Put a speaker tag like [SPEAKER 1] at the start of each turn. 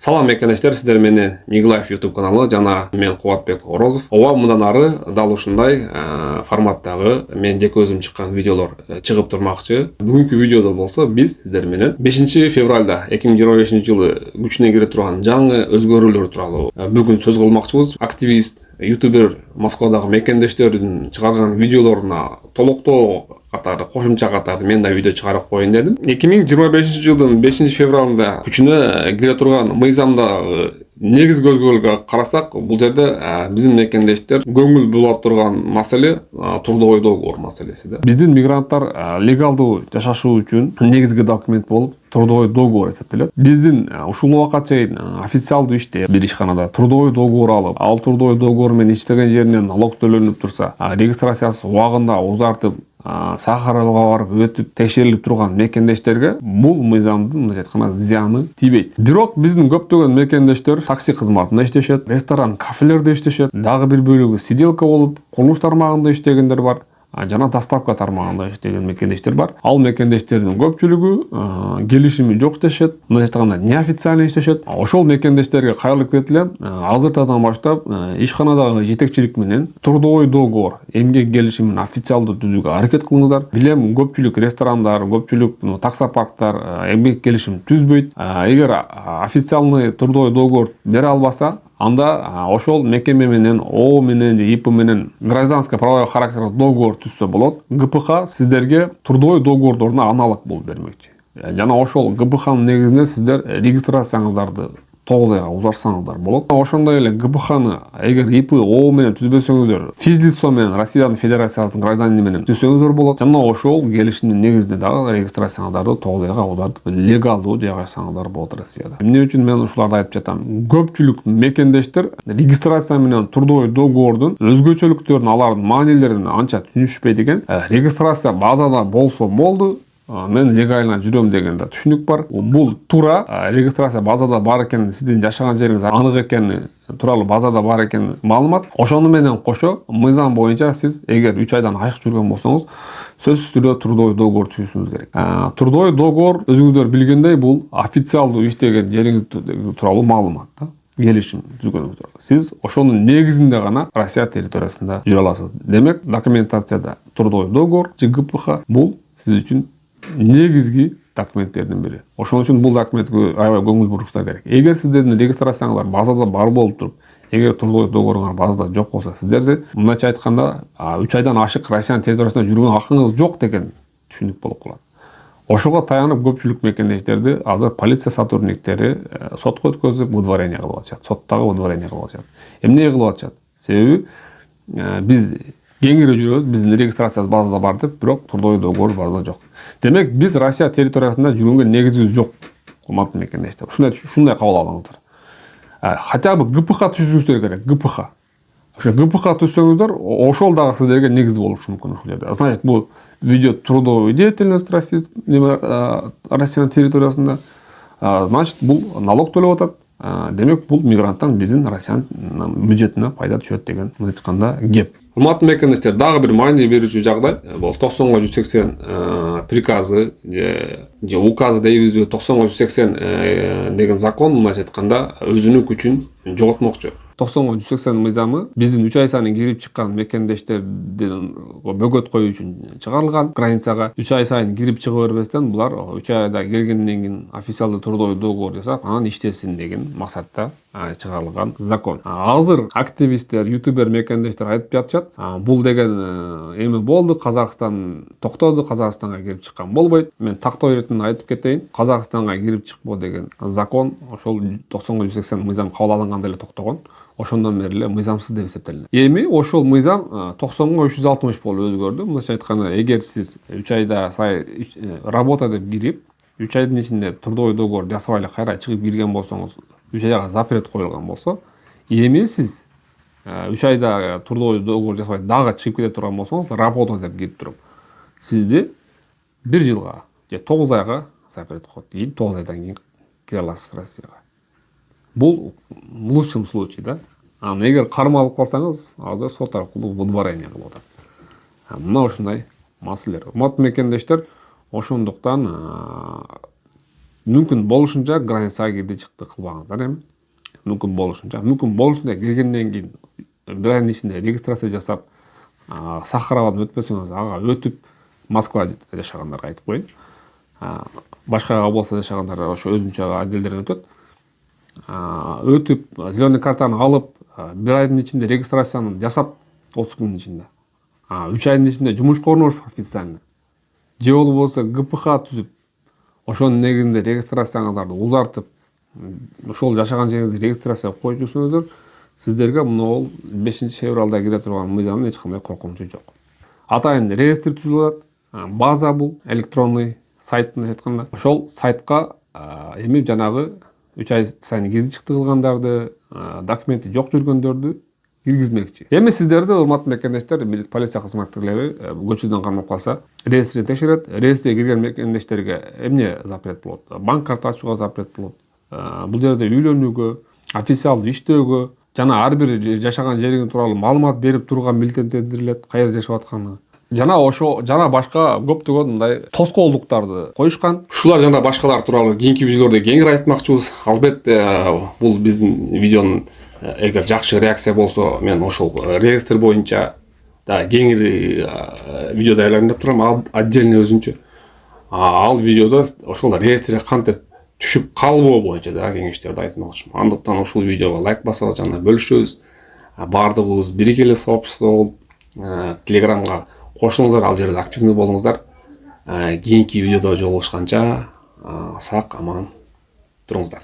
[SPEAKER 1] Салам мекендештер, сиздер менен Миглайф YouTube каналы жана мен Кубатбек Орозов. Ооба мындан ары дал ушундай форматтагы мен жеке өзүм чыккан видеолор чыгып турмакчы. Бүгүнкү видеодо болсо биз сиздер менен 5 февралда 2025 жылы күчүнө кире турган жаңы өзгөрүүлөр тууралуу бүгүн сөз кылмакчыбыз. Активист, ютубер Москвадагы мекендештердин чыгарган видеолоруна толуктоо катары, кошумча катары мен да видео чыгарып коеюн дедим. 2025 жылдын 5 февралында күчүнө кире турган мыйзамдагы негизги өзгөрүүлөргө карасак, бул жерде биздин мекендештер көңүл булат турган маселе трудовой договор маселеси да. Биздин мигранттар легалдуу жашашуу үчүн негизги документ болуп трудовой договор эсептелет. Биздин ушул убакка чейин официалдуу иште бир ишканада трудовой договор алып, ал трудовой договор менен иштеген жеринен налог төлөнүп турса, регистрациясы убагында узартып, Сахаровго барып өтүп текшерилип турган мекендештерге бул мыйзамдын мындайча айтканда зыяны тийбейт. Бирок биздин көптөгөн мекендештер такси кызматында иштешет, ресторан, кафелерде иштешет, дагы бир бөлүгү сиделка болуп, курулуш тармагында иштегендер бар. Жана доставка тармагында иштеген мекендештер бар. Ал мекендештердин көпчүлүгү келишими жок иштешет, мындайча айтканда неофициально иштешет. Ошол мекендештерге кайрылып кетилем, азыртадан баштап ишканадагы жетекчилик менен трудовой договор, эмгек келишимин официалдуу түзүүгө аракет кылыңыздар. Билем, көпчүлүк ресторандар, көпчүлүк таксопарктар эмгек келишим түзбөйт. Эгер официальный трудовой договор бере албаса, анда ошол мекеме менен, ООО менен же ИП менен гражданско правовой характерлүү договор түзсө болот. ГПХ сиздерге трудовой договордоруна аналог болуп бермекчи. Жана ошол ГПХнын негизинде сиздер регистрацияңыздарды 9 айга узарсаңыздар болот. Ошондой эле ГПХны эгер ИП, ООО менен түзбөсөңүздөр, физлицо менен Россиянын Федерациясынын гражданини менен түзсөңүздөр болот. Жана ошол келишимдин негизинде дагы регистрацияңыздарды 9 айга узартып легалдуу жайгашсаңыздар болот Россияда. Эмне үчүн мен ушуларды айтып жатам? Көпчүлүк мекендештер регистрация менен трудовой договордун өзгөчөлүктөрүн, алардын маанилерин анча түшүнүшпөйт экен. Регистрация базада болсо болду, мен легально жүрөм деген да түшүнүк бар. Бул туура, регистрация базада бар экен, сиздин жашаган жериңиз анык экени тууралуу базада бар экен маалымат. Ошону менен кошо мыйзам боюнча сиз эгер 3 айдан ашык жүргөн болсоңуз, сөзсүз түрдө трудовой договор түзүшүңүз керек. Трудовой договор өзүңүздөр билгендей бул официалдуу иштеген жериңиз тууралуу маалымат да. Келишим түзгөнүңүздөр. Сиз ошонун негизинде гана Россия территориясында жүрө аласыз. Демек, документацияда трудовой договор, ЖГПХ бул сиз үчүн негизги документтердин бири. Ошон үчүн бул документке аябай көңүл бурушуңуздар керек. Эгер сиздердин регистрацияңыздар базада бар болуп туруп, эгер трудовой договоруңар базада жок болсо, сиздерди мындайча айтканда 3 айдан ашык Россиянын территориясында жүргөн акыңыз жок деген түшүнүк болуп калат. Ошого таянып көпчүлүк мекендештерди азыр полиция сотрудниктери сотко өткөзүп выдворение кылып атышат. Соттогу выдворение кылып атышат. Эмнеге кылып атышат? Себеби биз кеңири жүрөбүз, биздин регистрация базада бар деп, бирок трудовой договор базада жок. Демек, биз Россия территориясында жүргөнгө негизибиз жок. Урматтуу мекендештер, ушундай кабыл алыңыздар. Хотя бы ГПХ түзүңүздөр керек, ГПХ. Ошо ГПХ түзсөңүздөр, ошол дагы сиздерге негиз болушу мүмкүн ушул жерде. Значит, бул видео трудовой деятельность Россиянын территориясында. Значит, бул налог төлөп атат. Демек, бул мигранттан биздин Россиянын бюджетине пайда түшөт деген айтканда кеп. Урматтуу мекендештер, дагы бир маани берүүчү жагдай, бул 90/180 приказы же указы дейбизби, 90/180 деген закон мындайча айтканда өзүнүн күчүн жоготмокчу. 90/180 мыйзамы биздин 3 ай сайын кирип чыккан мекендештердин бөгөт коюу үчүн чыгарылган. Границага 3 ай сайын кирип чыга бербестен булар 3 айда келгенден кийин официалдуу трудовой договор жасап, анан иштесин деген максатта чыгарылган закон. Азыр активисттер, ютубер мекендештер айтып жатышат, бул деген эми болду, Казакстан токтоду, Казакстанга кирип чыккан болбойт. Мен тактоо иретинен айтып кетейин, Казакстанга кирип чыкпоо деген закон ошол 90/180 мыйзам кабыл алынганда эле токтогон. Ошондон бери эле мыйзамсыз деп эсептелинет. Эми ошол мыйзам 90/360 болуп өзгөрдү. Мындайча айтканда, эгер сиз 3 айда сай работа деп кирип, 3 айдын ичинде трудовой договор жасабай эле кайра чыгып кирген болсоңуз, 3 айга запрет коюлган болсо, эми сиз 3 айда трудовой договор жасабай дагы чыгып кете турган болсоңуз, работа деп кирип туруп, сизди 1 жылга же 9 айга запрет коет. 9 айдан кийин кире аласыз Россияга. Бул в лучшем случае да. Эгер кармалып калсаңыз, азыр сот аркылуу выдворение кылып атат. Мына ушундай маселелер. Урматтуу мекендештер, ошондуктан мүмкін болушунча границага кирди чыкты кылбаңыздар эми. Мүмкін болушунча киргенден кийин бир айдын ичинде регистрация жасап, Сахаравадан өтпөсөңүз ага өтүп, Москвада жашагандарга айтып коеюн. Башка областта жашагандар ошо өзүнчө отделдерден өтөт. Өтүп, зеленый картаны алып, бир айдын ичинде регистрацияны жасап, 30 күнүн ичинде. 3 айдын ичинде жумушка орношуп официально. Же болбосо ГПХ түзүп, ошонун негизинде регистрацияңыздарды узартып, ошол жашаган жериңизди регистрация коюп жүрсөңүздөр, сиздерге мынау 5-февралда кире турган мыйзамдын эч кандай коркунучу жок. Атайын реестр түзүлөт, база бул электронный сайттын айтканда. Ошол сайтка эми жанагы 3 ай сайын кирди чыкты кылгандарды, документи жок жүргөндөрдү киргизмекчи. Эми сиздерди, урматтуу мекендештер, полиция кызматкерлери көчөдөн кармап калса, реестрин текшерет. Реестрге кирген мекендештерге эмне запрет болот? Банк карта ачууга запрет болот. Бул жерде үйлөнүүгө, официалдуу иштөөгө, жана ар бир жашаган жериң тууралуу маалымат берип турууга милдеттендирилет, кайерде жашап атканы. Жана башка көптөгөн мындай тоскоолдуктарды коюшкан. Ушулар жана башкалар тууралуу кийинки видеолордо кеңири айтмакчыбыз. Албетте, бул биздин видеонун эгер жакшы реакция болсо, мен ошол реестр боюнча да кеңири видео даярдайм деп турам, отдельно өзүнчө. Ал видеодо ошол реестрге кантип түшүп калбоо боюнча да кеңештерди айтмакчымын. Андыктан ушул видеого лайк басып, жана бөлүшөбүз. Бардыгыбыз бирге эле сообщество болуп, Телеграмга кошулуңуздар, ал жерде активный болуңуздар. Кийинки видеодо жолугушканча сак аман туруңуздар.